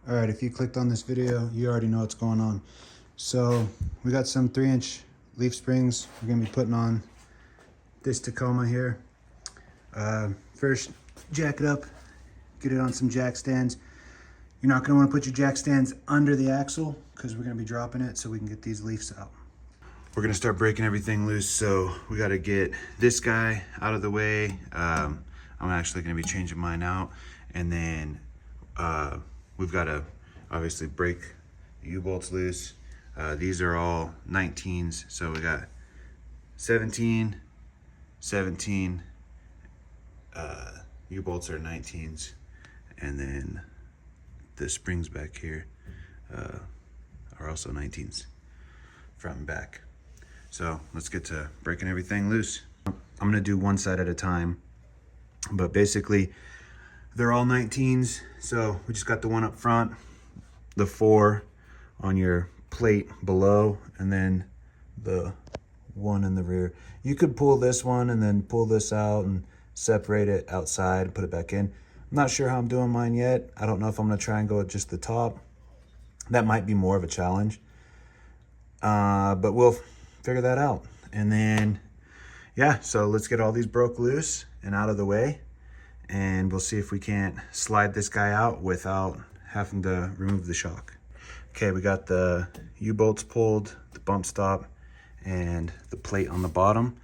All right, if you clicked on this video, you already know what's going on. So we got some 3-inch leaf springs we're gonna be putting on this Tacoma here. First, jack it up, get it on some jack stands. You're not gonna wanna put your jack stands under the axle because we're gonna be dropping it so we can get these leaves out. We're gonna start breaking everything loose, so we gotta get this guy out of the way. I'm actually gonna be changing mine out, and then we've gotta obviously break the U-bolts loose. These are all 19s, so we got 17, 17, U-bolts are 19s, and then the springs back here are also 19s, front and back. So let's get to breaking everything loose. I'm gonna do one side at a time, but basically they're all 19s. So we just got the one up front, the 4 on your plate below, and then the one in the rear. You could pull this one and then pull this out and separate it outside and put it back in. I'm not sure how I'm doing mine yet. I don't know if I'm gonna try and go with just the top. That might be more of a challenge, but we'll figure that out. And then, yeah, so let's get all these broke loose and out of the way, and we'll see if we can't slide this guy out without having to remove the shock. Okay, we got the U-bolts pulled, the bump stop, and the plate on the bottom.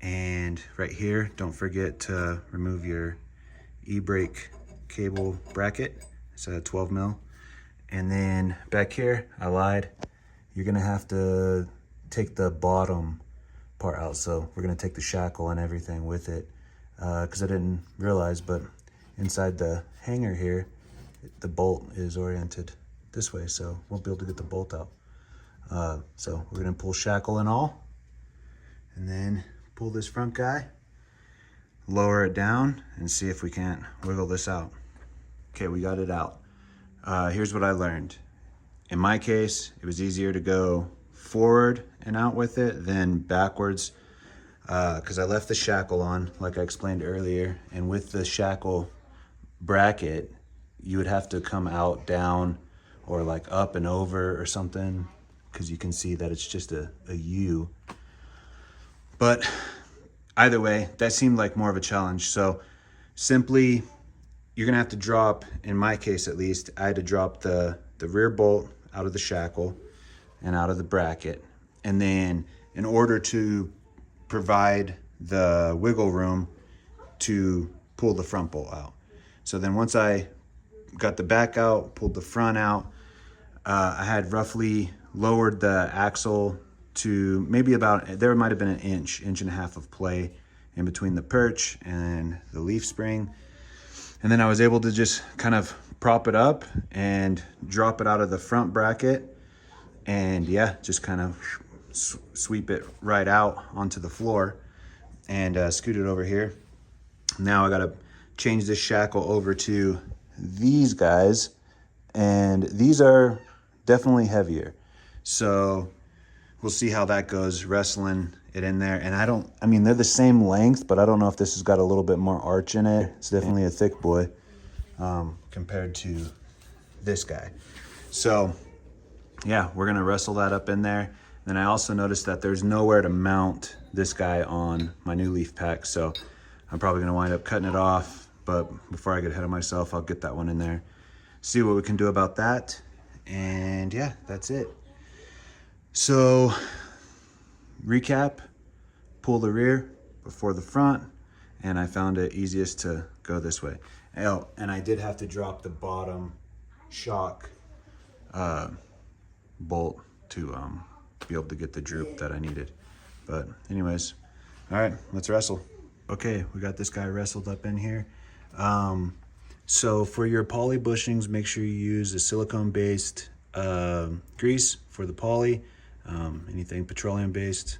And right here, don't forget to remove your e-brake cable bracket. It's a 12 mil. And then back here, I lied. You're gonna have to take the bottom part out. So we're gonna take the shackle and everything with it, because I didn't realize, but inside the hanger here, the bolt is oriented this way, so won't be able to get the bolt out. So we're gonna pull shackle and all, and then pull this front guy, lower it down, and see if we can't wiggle this out. Okay, we got it out. Here's what I learned. In my case, it was easier to go forward and out with it than backwards, because I left the shackle on, like I explained earlier, and with the shackle bracket, you would have to come out, down, or like up and over or something, because you can see that it's just a U. But either way, that seemed like more of a challenge. So simply, you're gonna have to drop, in my case at least, I had to drop the rear bolt out of the shackle and out of the bracket. And then in order to provide the wiggle room to pull the front bolt out. So then once I got the back out, pulled the front out, I had roughly lowered the axle to maybe about, there might have been an inch and a half of play in between the perch and the leaf spring. And then I was able to just kind of prop it up and drop it out of the front bracket, and yeah, just kind of sweep it right out onto the floor and scoot it over here. Now I gotta change this shackle over to these guys, and these are definitely heavier. So we'll see how that goes, wrestling it in there. And I mean, they're the same length, but I don't know if this has got a little bit more arch in it. It's definitely a thick boy compared to this guy. So yeah, we're gonna wrestle that up in there. Then I also noticed that there's nowhere to mount this guy on my new leaf pack. So I'm probably gonna wind up cutting it off, but before I get ahead of myself, I'll get that one in there, see what we can do about that. And yeah, that's it. So recap, pull the rear before the front, and I found it easiest to go this way. Oh, and I did have to drop the bottom shock bolt to be able to get the droop that I needed. But anyways, all right, let's wrestle. Okay, we got this guy wrestled up in here. So for your poly bushings, make sure you use a silicone-based grease for the poly. Anything petroleum-based,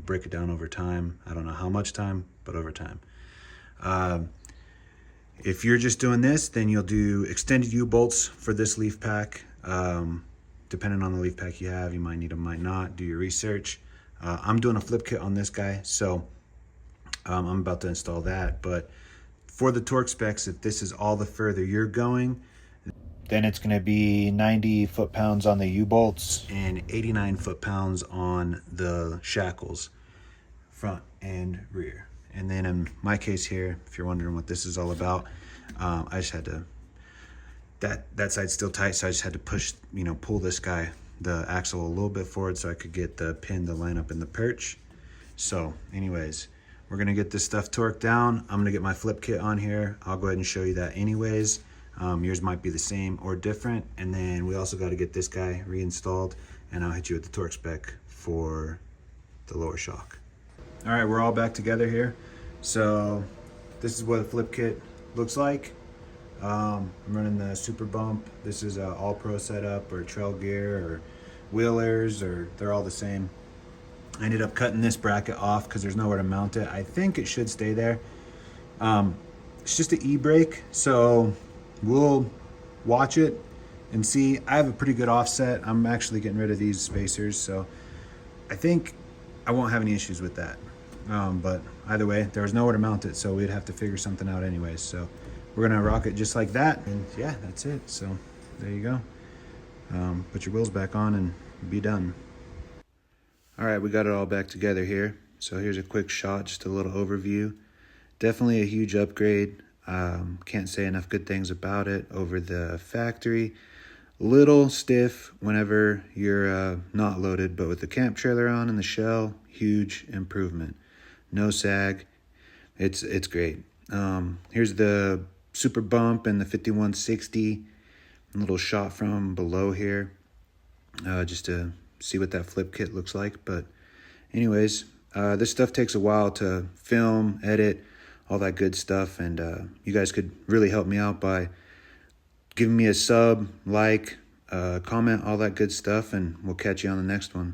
break it down over time. I don't know how much time, but over time. If you're just doing this, then you'll do extended U-bolts for this leaf pack. Depending on the leaf pack you have, you might need them, might not. Do your research. I'm doing a flip kit on this guy, so I'm about to install that. But for the torque specs, if this is all the further you're going, Then it's going to be 90 foot-pounds on the U-bolts. And 89 foot-pounds on the shackles, front and rear. And then in my case here, if you're wondering what this is all about, I just had to, that side's still tight, so I just had to push, pull this guy, the axle, a little bit forward so I could get the pin to line up in the perch. So anyways, we're gonna get this stuff torqued down. I'm gonna get my flip kit on here. I'll go ahead and show you that anyways. Yours might be the same or different. And then we also got to get this guy reinstalled, and I'll hit you with the torque spec for the lower shock. All right, we're all back together here. So this is what a flip kit looks like. I'm running the Super Bump. This is a All Pro setup, or Trail Gear, or Wheelers, or they're all the same. I ended up cutting this bracket off because there's nowhere to mount it. I think it should stay there. It's just an e-brake, so we'll watch it and see. I have a pretty good offset. I'm actually getting rid of these spacers, so I think I won't have any issues with that. But either way, there was nowhere to mount it, so we'd have to figure something out anyways. So we're gonna rock it just like that, and yeah, that's it. So there you go. Put your wheels back on and be done. All right, we got it all back together here. So here's a quick shot, just a little overview. Definitely a huge upgrade. Can't say enough good things about it over the factory. Little stiff whenever you're not loaded, but with the camp trailer on and the shell, huge improvement. No sag. It's great. Here's the Super Bump and the 5160. A little shot from below here, just to see what that flip kit looks like. But anyways, this stuff takes a while to film, edit, all that good stuff, and you guys could really help me out by giving me a sub, like, comment, all that good stuff, and we'll catch you on the next one.